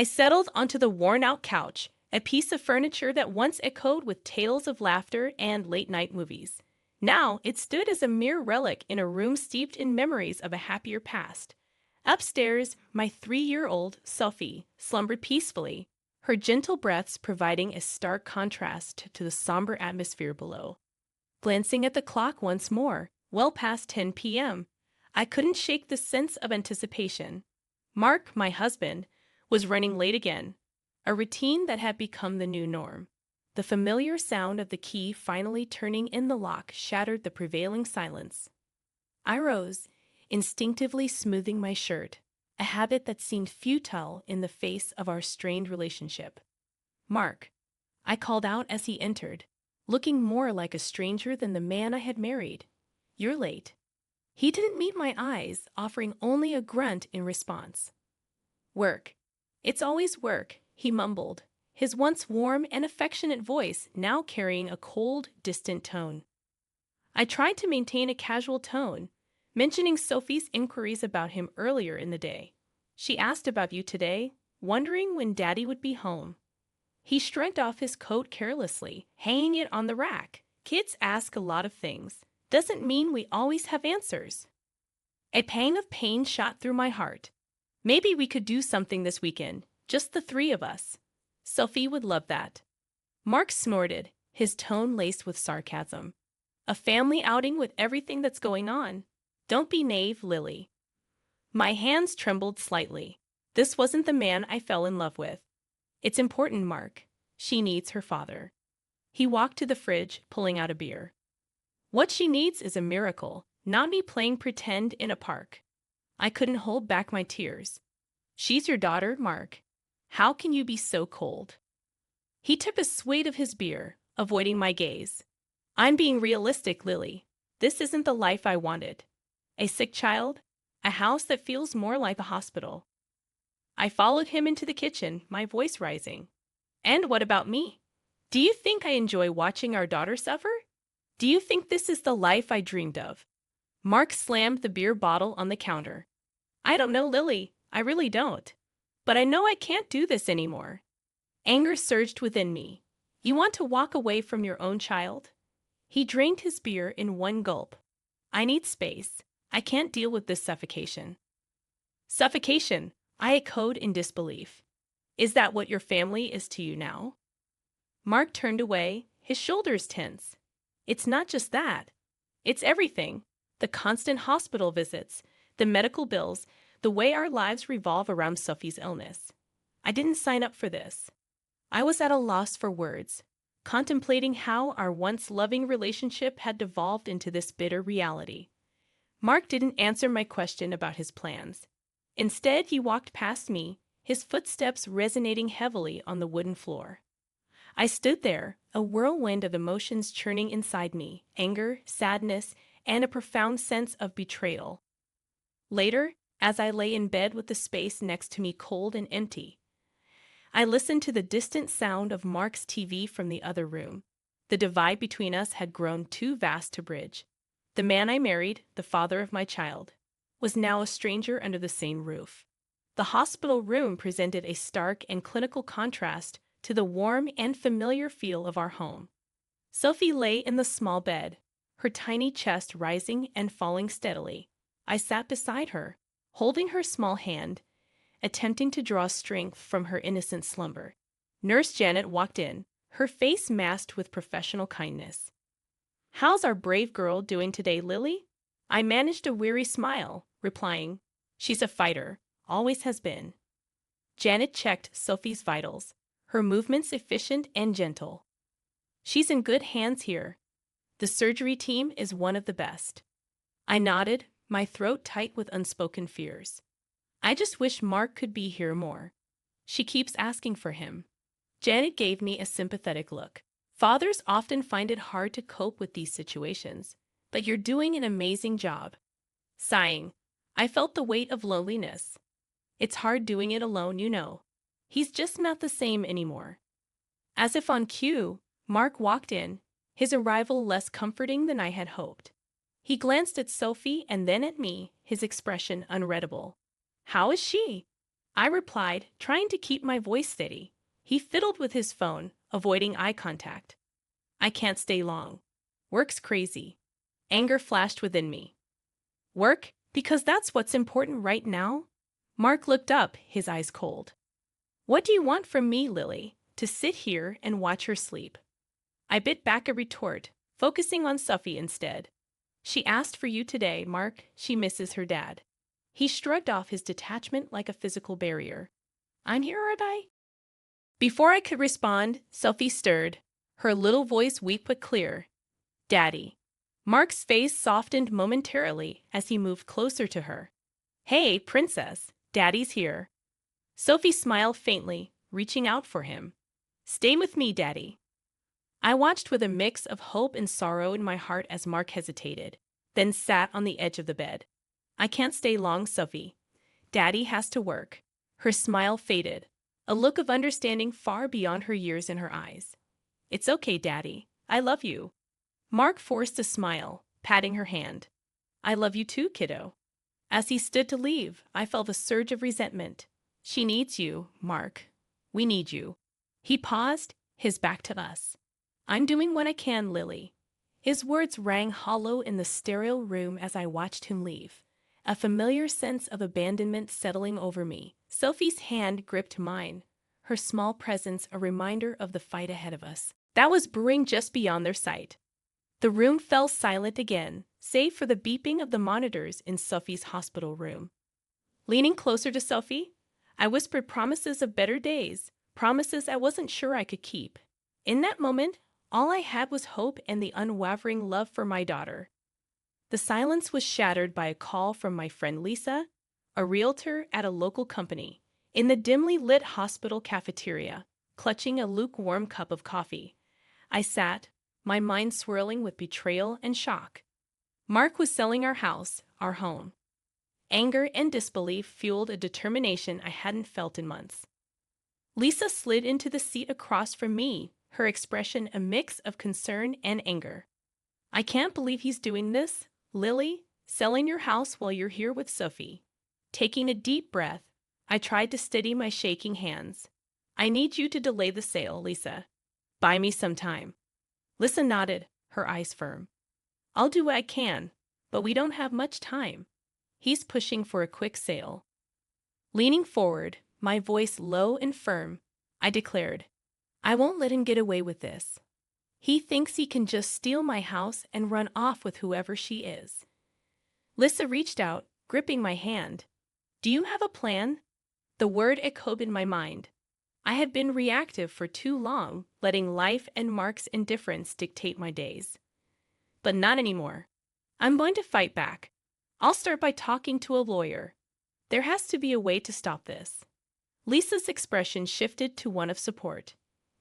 I settled onto the worn-out couch, a piece of furniture that once echoed with tales of laughter and late-night movies. Now it stood as a mere relic in a room steeped in memories of a happier past. Upstairs, my 3-year-old, Sophie, slumbered peacefully, her gentle breaths providing a stark contrast to the somber atmosphere below. Glancing at the clock once more, well past 10 p.m., I couldn't shake the sense of anticipation. Mark, my husband, was running late again, a routine that had become the new norm. The familiar sound of the key finally turning in the lock shattered the prevailing silence. I rose, instinctively smoothing my shirt, a habit that seemed futile in the face of our strained relationship. "Mark," I called out as he entered, looking more like a stranger than the man I had married. "You're late." He didn't meet my eyes, offering only a grunt in response. "Work. It's always work," he mumbled, his once warm and affectionate voice now carrying a cold, distant tone. I tried to maintain a casual tone, mentioning Sophie's inquiries about him earlier in the day. "She asked about you today, wondering when Daddy would be home." He shrugged off his coat carelessly, hanging it on the rack. "Kids ask a lot of things. Doesn't mean we always have answers." A pang of pain shot through my heart. "Maybe we could do something this weekend, just the three of us." "Sophie would love that." Mark snorted, his tone laced with sarcasm. "A family outing with everything that's going on. Don't be naive, Lily." My hands trembled slightly. This wasn't the man I fell in love with. "It's important, Mark. She needs her father." He walked to the fridge, pulling out a beer. "What she needs is a miracle, not me playing pretend in a park." I couldn't hold back my tears. "She's your daughter, Mark. How can you be so cold?" He took a swig of his beer, avoiding my gaze. "I'm being realistic, Lily. This isn't the life I wanted. A sick child, a house that feels more like a hospital." I followed him into the kitchen, my voice rising. "And what about me? Do you think I enjoy watching our daughter suffer? Do you think this is the life I dreamed of?" Mark slammed the beer bottle on the counter. "I don't know, Lily. I really don't. But I know I can't do this anymore." Anger surged within me. "You want to walk away from your own child?" He drained his beer in one gulp. "I need space. I can't deal with this suffocation." "Suffocation," I echoed in disbelief. "Is that what your family is to you now?" Mark turned away, his shoulders tense. "It's not just that. It's everything. The constant hospital visits, the medical bills, the way our lives revolve around Sophie's illness. I didn't sign up for this." I was at a loss for words, contemplating how our once loving relationship had devolved into this bitter reality. Mark didn't answer my question about his plans. Instead, he walked past me, his footsteps resonating heavily on the wooden floor. I stood there, a whirlwind of emotions churning inside me, anger, sadness, and a profound sense of betrayal. Later, as I lay in bed with the space next to me cold and empty, I listened to the distant sound of Mark's TV from the other room. The divide between us had grown too vast to bridge. The man I married, the father of my child, was now a stranger under the same roof. The hospital room presented a stark and clinical contrast to the warm and familiar feel of our home. Sophie lay in the small bed, her tiny chest rising and falling steadily. I sat beside her, holding her small hand, attempting to draw strength from her innocent slumber. Nurse Janet walked in, her face masked with professional kindness. "How's our brave girl doing today, Lily?" I managed a weary smile, replying, "She's a fighter, always has been." Janet checked Sophie's vitals, her movements efficient and gentle. "She's in good hands here. The surgery team is one of the best." I nodded, my throat tight with unspoken fears. "I just wish Mark could be here more. She keeps asking for him." Janet gave me a sympathetic look. "Fathers often find it hard to cope with these situations, but you're doing an amazing job." Sighing, I felt the weight of loneliness. "It's hard doing it alone, you know. He's just not the same anymore." As if on cue, Mark walked in, his arrival less comforting than I had hoped. He glanced at Sophie and then at me, his expression unreadable. "How is she?" I replied, trying to keep my voice steady. He fiddled with his phone, avoiding eye contact. I can't stay long. Work's crazy. Anger flashed within me. Work? Because that's what's important right now? Mark looked up, his eyes cold. What do you want from me, Lily? To sit here and watch her sleep? I bit back a retort, focusing on Sophie instead. She asked for you today, Mark. She misses her dad. He shrugged off his detachment like a physical barrier. I'm here, aren't I? Before I could respond, Sophie stirred, her little voice weak but clear. Daddy. Mark's face softened momentarily as he moved closer to her. Hey, princess, Daddy's here. Sophie smiled faintly, reaching out for him. Stay with me, Daddy. I watched with a mix of hope and sorrow in my heart as Mark hesitated, then sat on the edge of the bed. I can't stay long, Sophie. Daddy has to work. Her smile faded, a look of understanding far beyond her years in her eyes. It's okay, Daddy. I love you. Mark forced a smile, patting her hand. I love you too, kiddo. As he stood to leave, I felt a surge of resentment. She needs you, Mark. We need you. He paused, his back to us. I'm doing what I can, Lily. His words rang hollow in the sterile room as I watched him leave, a familiar sense of abandonment settling over me. Sophie's hand gripped mine, her small presence a reminder of the fight ahead of us. That was brewing just beyond their sight. The room fell silent again, save for the beeping of the monitors in Sophie's hospital room. Leaning closer to Sophie, I whispered promises of better days, promises I wasn't sure I could keep. In that moment, all I had was hope and the unwavering love for my daughter. The silence was shattered by a call from my friend Lisa, a realtor at a local company, in the dimly lit hospital cafeteria, clutching a lukewarm cup of coffee. I sat, my mind swirling with betrayal and shock. Mark was selling our house, our home. Anger and disbelief fueled a determination I hadn't felt in months. Lisa slid into the seat across from me, her expression a mix of concern and anger. I can't believe he's doing this, Lily, selling your house while you're here with Sophie. Taking a deep breath, I tried to steady my shaking hands. I need you to delay the sale, Lisa. Buy me some time. Lisa nodded, her eyes firm. I'll do what I can, but we don't have much time. He's pushing for a quick sale. Leaning forward, my voice low and firm, I declared, I won't let him get away with this. He thinks he can just steal my house and run off with whoever she is. Lisa reached out, gripping my hand. Do you have a plan? The word echoed in my mind. I had been reactive for too long, letting life and Mark's indifference dictate my days. But not anymore. I'm going to fight back. I'll start by talking to a lawyer. There has to be a way to stop this. Lisa's expression shifted to one of support.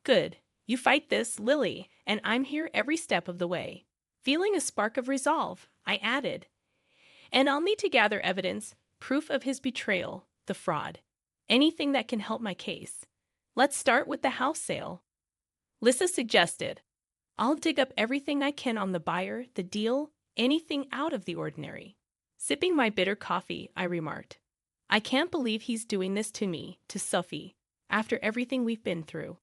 Good. You fight this, Lily, and I'm here every step of the way. Feeling a spark of resolve, I added. And I'll need to gather evidence, proof of his betrayal, the fraud. Anything that can help my case. Let's start with the house sale. Lisa suggested. I'll dig up everything I can on the buyer, the deal, anything out of the ordinary. Sipping my bitter coffee, I remarked. I can't believe he's doing this to me, to Sophie, after everything we've been through.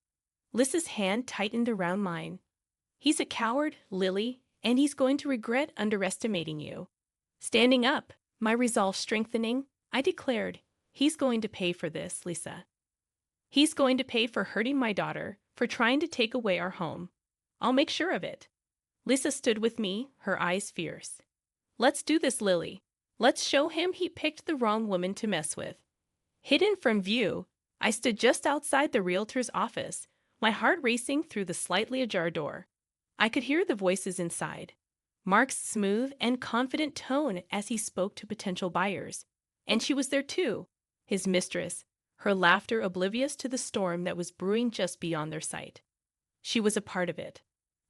Lisa's hand tightened around mine. He's a coward, Lily, and he's going to regret underestimating you. Standing up, my resolve strengthening, I declared, he's going to pay for this, Lisa. He's going to pay for hurting my daughter, for trying to take away our home. I'll make sure of it. Lisa stood with me, her eyes fierce. Let's do this, Lily. Let's show him he picked the wrong woman to mess with. Hidden from view, I stood just outside the realtor's office, my heart racing through the slightly ajar door. I could hear the voices inside. Mark's smooth and confident tone as he spoke to potential buyers. And she was there too, his mistress, her laughter oblivious to the storm that was brewing just beyond their sight. She was a part of it.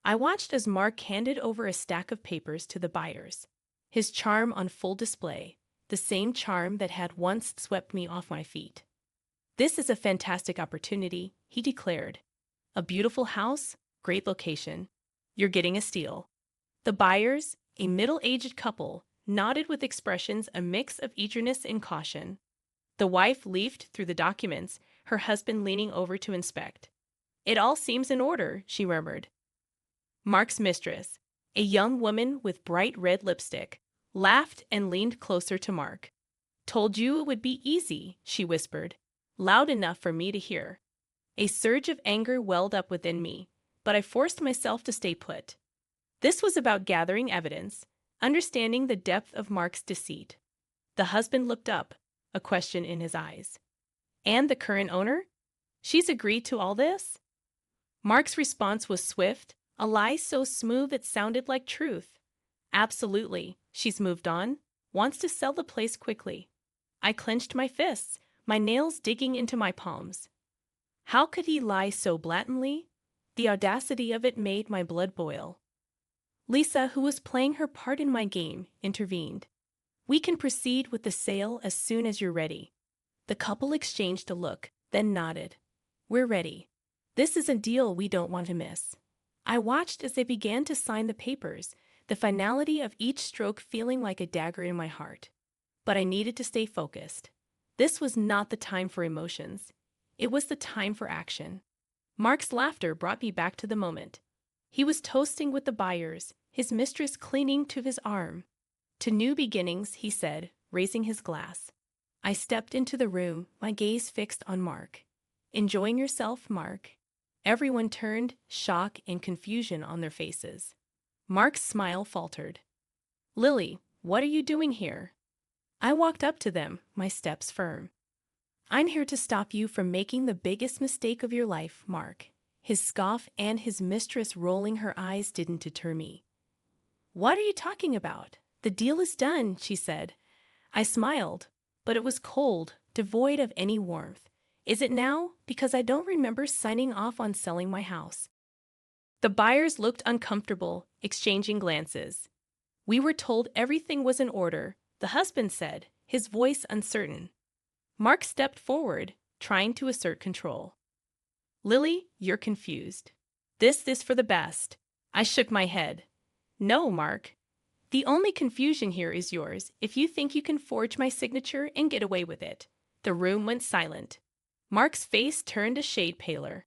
I watched as Mark handed over a stack of papers to the buyers, his charm on full display, the same charm that had once swept me off my feet. This is a fantastic opportunity, he declared. A beautiful house, great location. You're getting a steal. The buyers, a middle-aged couple, nodded with expressions a mix of eagerness and caution. The wife leafed through the documents, her husband leaning over to inspect. It all seems in order, she murmured. Mark's mistress, a young woman with bright red lipstick, laughed and leaned closer to Mark. Told you it would be easy, she whispered, loud enough for me to hear. A surge of anger welled up within me, but I forced myself to stay put. This was about gathering evidence, understanding the depth of Mark's deceit. The husband looked up, a question in his eyes. And the current owner? She's agreed to all this? Mark's response was swift, a lie so smooth it sounded like truth. Absolutely, she's moved on, wants to sell the place quickly. I clenched my fists, my nails digging into my palms. How could he lie so blatantly? The audacity of it made my blood boil. Lisa, who was playing her part in my game, intervened. We can proceed with the sale as soon as you're ready. The couple exchanged a look, then nodded. We're ready. This is a deal we don't want to miss. I watched as they began to sign the papers, the finality of each stroke feeling like a dagger in my heart. But I needed to stay focused. This was not the time for emotions. It was the time for action. Mark's laughter brought me back to the moment. He was toasting with the buyers, his mistress clinging to his arm. To new beginnings, he said, raising his glass. I stepped into the room, my gaze fixed on Mark. Enjoying yourself, Mark? Everyone turned, shock and confusion on their faces. Mark's smile faltered. Lily, what are you doing here? I walked up to them, my steps firm. I'm here to stop you from making the biggest mistake of your life, Mark. His scoff and his mistress rolling her eyes didn't deter me. What are you talking about? The deal is done, she said. I smiled, but it was cold, devoid of any warmth. Is it now? Because I don't remember signing off on selling my house. The buyers looked uncomfortable, exchanging glances. We were told everything was in order, the husband said, his voice uncertain. Mark stepped forward, trying to assert control. Lily, you're confused. This is for the best. I shook my head. No, Mark. The only confusion here is yours if you think you can forge my signature and get away with it. The room went silent. Mark's face turned a shade paler.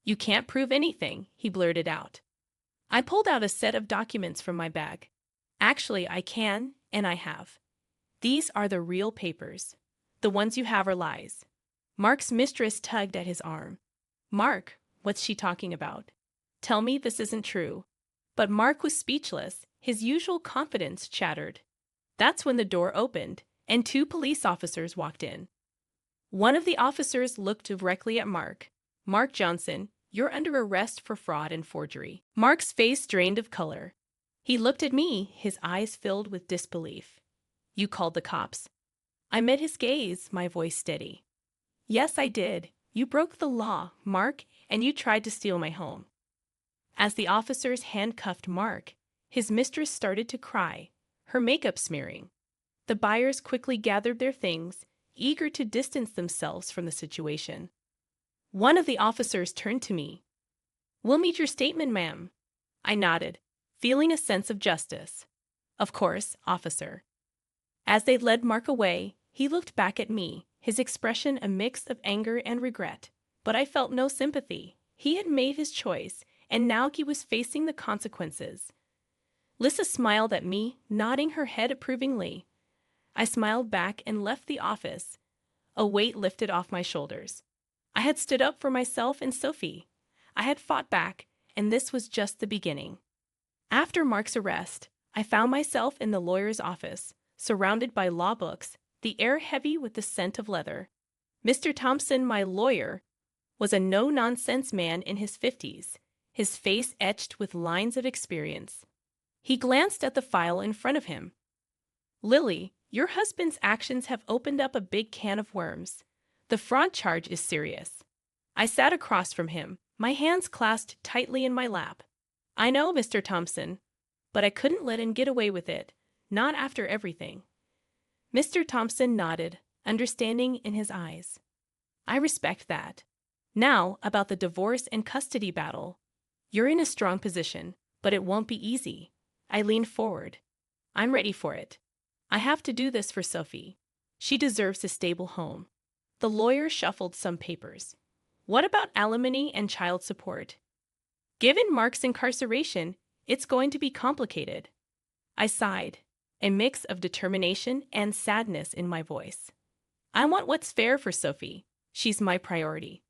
You can't prove anything, he blurted out. I pulled out a set of documents from my bag. Actually, I can, and I have. These are the real papers. The ones you have are lies. Mark's mistress tugged at his arm. Mark, what's she talking about? Tell me this isn't true. But Mark was speechless, his usual confidence shattered. That's when the door opened, and 2 police officers walked in. One of the officers looked directly at Mark. Mark Johnson, you're under arrest for fraud and forgery. Mark's face drained of color. He looked at me, his eyes filled with disbelief. You called the cops. I met his gaze, my voice steady. Yes, I did. You broke the law, Mark, and you tried to steal my home. As the officers handcuffed Mark, his mistress started to cry, her makeup smearing. The buyers quickly gathered their things, eager to distance themselves from the situation. One of the officers turned to me. We'll meet your statement, ma'am. I nodded, feeling a sense of justice. Of course, officer. As they led Mark away, he looked back at me, his expression a mix of anger and regret. But I felt no sympathy. He had made his choice, and now he was facing the consequences. Lisa smiled at me, nodding her head approvingly. I smiled back and left the office. A weight lifted off my shoulders. I had stood up for myself and Sophie. I had fought back, and this was just the beginning. After Mark's arrest, I found myself in the lawyer's office, surrounded by law books, the air heavy with the scent of leather. Mr. Thompson, my lawyer, was a no-nonsense man in his 50s, his face etched with lines of experience. He glanced at the file in front of him. Lily, your husband's actions have opened up a big can of worms. The fraud charge is serious. I sat across from him, my hands clasped tightly in my lap. I know, Mr. Thompson, but I couldn't let him get away with it, not after everything. Mr. Thompson nodded, understanding in his eyes. I respect that. Now, about the divorce and custody battle. You're in a strong position, but it won't be easy. I leaned forward. I'm ready for it. I have to do this for Sophie. She deserves a stable home. The lawyer shuffled some papers. What about alimony and child support? Given Mark's incarceration, it's going to be complicated. I sighed, a mix of determination and sadness in my voice. I want what's fair for Sophie. She's my priority.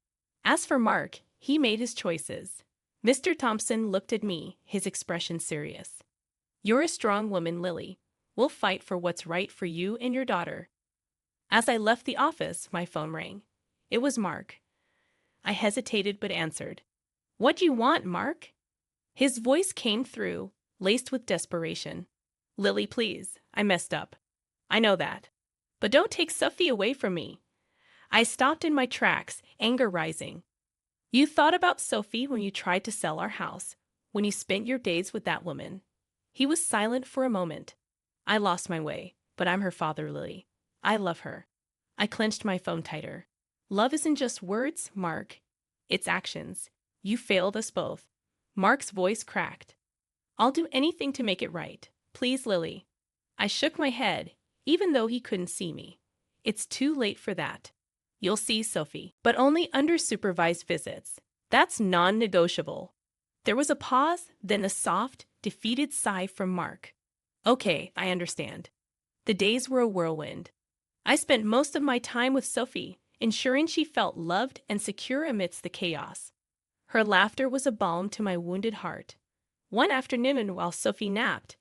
As for Mark, he made his choices. Mr. Thompson looked at me, his expression serious. You're a strong woman, Lily. We'll fight for what's right for you and your daughter. As I left the office, my phone rang. It was Mark. I hesitated but answered. What do you want, Mark? His voice came through, laced with desperation. Lily, please. I messed up. I know that. But don't take Sophie away from me. I stopped in my tracks, anger rising. You thought about Sophie when you tried to sell our house, when you spent your days with that woman. He was silent for a moment. I lost my way, but I'm her father, Lily. I love her. I clenched my phone tighter. Love isn't just words, Mark. It's actions. You failed us both. Mark's voice cracked. I'll do anything to make it right. Please, Lily. I shook my head, even though he couldn't see me. It's too late for that. You'll see Sophie, but only under supervised visits. That's non-negotiable. There was a pause, then a soft, defeated sigh from Mark. Okay, I understand. The days were a whirlwind. I spent most of my time with Sophie, ensuring she felt loved and secure amidst the chaos. Her laughter was a balm to my wounded heart. One afternoon, while Sophie napped,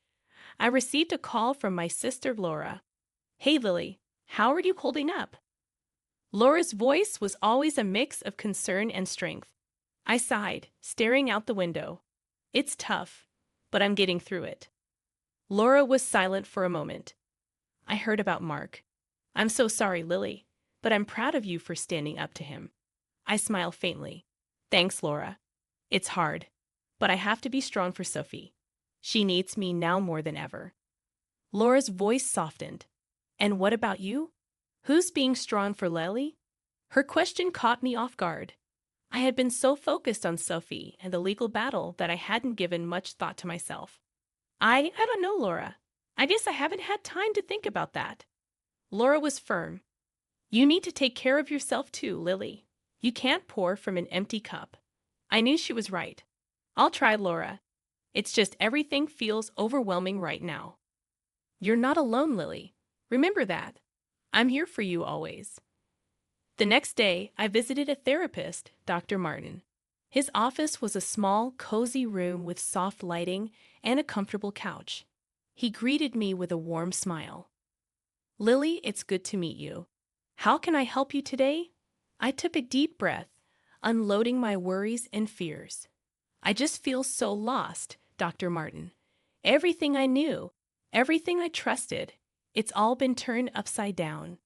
I received a call from my sister Laura. Hey, Lily, how are you holding up? Laura's voice was always a mix of concern and strength. I sighed, staring out the window. It's tough, but I'm getting through it. Laura was silent for a moment. I heard about Mark. I'm so sorry, Lily, but I'm proud of you for standing up to him. I smiled faintly. Thanks, Laura. It's hard, but I have to be strong for Sophie. She needs me now more than ever. Laura's voice softened. And what about you? Who's being strong for Lily? Her question caught me off guard. I had been so focused on Sophie and the legal battle that I hadn't given much thought to myself. I don't know, Laura. I guess I haven't had time to think about that. Laura was firm. You need to take care of yourself too, Lily. You can't pour from an empty cup. I knew she was right. I'll try, Laura. It's just everything feels overwhelming right now. You're not alone, Lily. Remember that. I'm here for you always. The next day, I visited a therapist, Dr. Martin. His office was a small, cozy room with soft lighting and a comfortable couch. He greeted me with a warm smile. Lily, it's good to meet you. How can I help you today? I took a deep breath, unloading my worries and fears. I just feel so lost, Dr. Martin. Everything I knew, everything I trusted, it's all been turned upside down.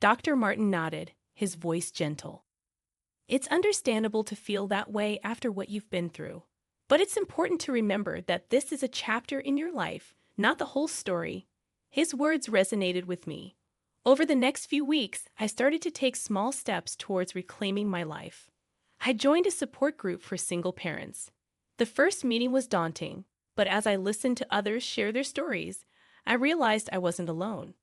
Dr. Martin nodded, his voice gentle. It's understandable to feel that way after what you've been through. But it's important to remember that this is a chapter in your life, not the whole story. His words resonated with me. Over the next few weeks, I started to take small steps towards reclaiming my life. I joined a support group for single parents. The first meeting was daunting, but as I listened to others share their stories, I realized I wasn't alone.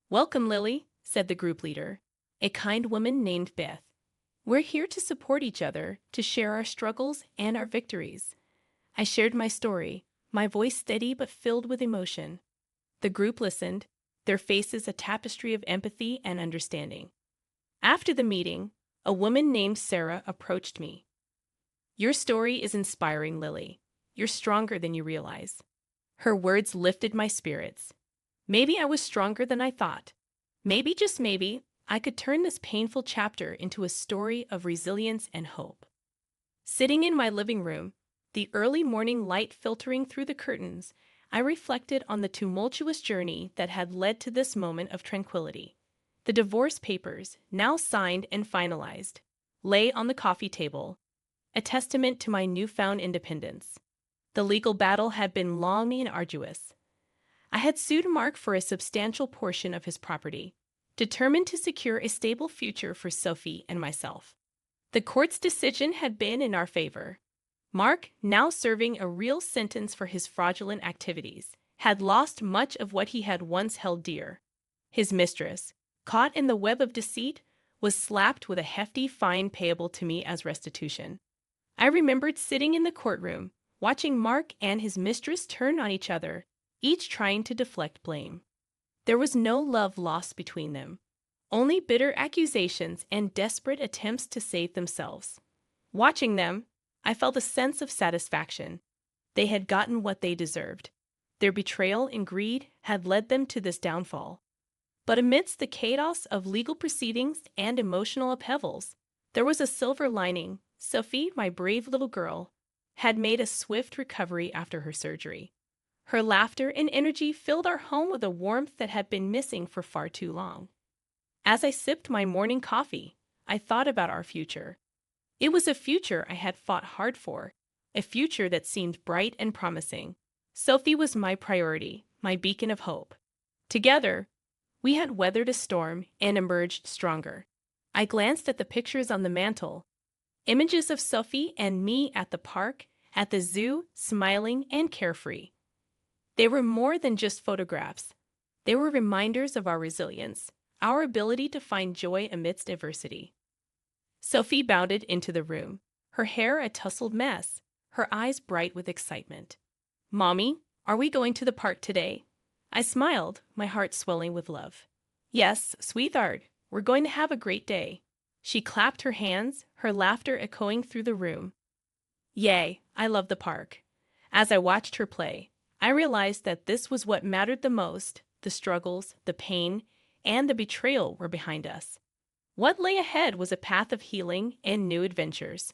Welcome, Lily, said the group leader, a kind woman named Beth. We're here to support each other, to share our struggles and our victories. I shared my story, my voice steady but filled with emotion. The group listened, their faces a tapestry of empathy and understanding. After the meeting, a woman named Sarah approached me. Your story is inspiring, Lily. You're stronger than you realize. Her words lifted my spirits. Maybe I was stronger than I thought. Maybe, just maybe, I could turn this painful chapter into a story of resilience and hope. Sitting in my living room, the early morning light filtering through the curtains, I reflected on the tumultuous journey that had led to this moment of tranquility. The divorce papers, now signed and finalized, lay on the coffee table, a testament to my newfound independence. The legal battle had been long and arduous. I had sued Mark for a substantial portion of his property, determined to secure a stable future for Sophie and myself. The court's decision had been in our favor. Mark, now serving a real sentence for his fraudulent activities, had lost much of what he had once held dear. His mistress, caught in the web of deceit, was slapped with a hefty fine payable to me as restitution. I remembered sitting in the courtroom, watching Mark and his mistress turn on each other, each trying to deflect blame. There was no love lost between them, only bitter accusations and desperate attempts to save themselves. Watching them, I felt a sense of satisfaction. They had gotten what they deserved. Their betrayal and greed had led them to this downfall. But amidst the chaos of legal proceedings and emotional upheavals, there was a silver lining. Sophie, my brave little girl, had made a swift recovery after her surgery. Her laughter and energy filled our home with a warmth that had been missing for far too long. As I sipped my morning coffee, I thought about our future. It was a future I had fought hard for, a future that seemed bright and promising. Sophie was my priority, my beacon of hope. Together, we had weathered a storm and emerged stronger. I glanced at the pictures on the mantel, images of Sophie and me at the park, at the zoo, smiling and carefree. They were more than just photographs. They were reminders of our resilience, our ability to find joy amidst adversity. Sophie bounded into the room, her hair a tousled mess, her eyes bright with excitement. "Mommy, are we going to the park today?" I smiled, my heart swelling with love. "Yes, sweetheart, we're going to have a great day." She clapped her hands, her laughter echoing through the room. Yay, I love the park. As I watched her play, I realized that this was what mattered the most. The struggles, the pain, and the betrayal were behind us. What lay ahead was a path of healing and new adventures.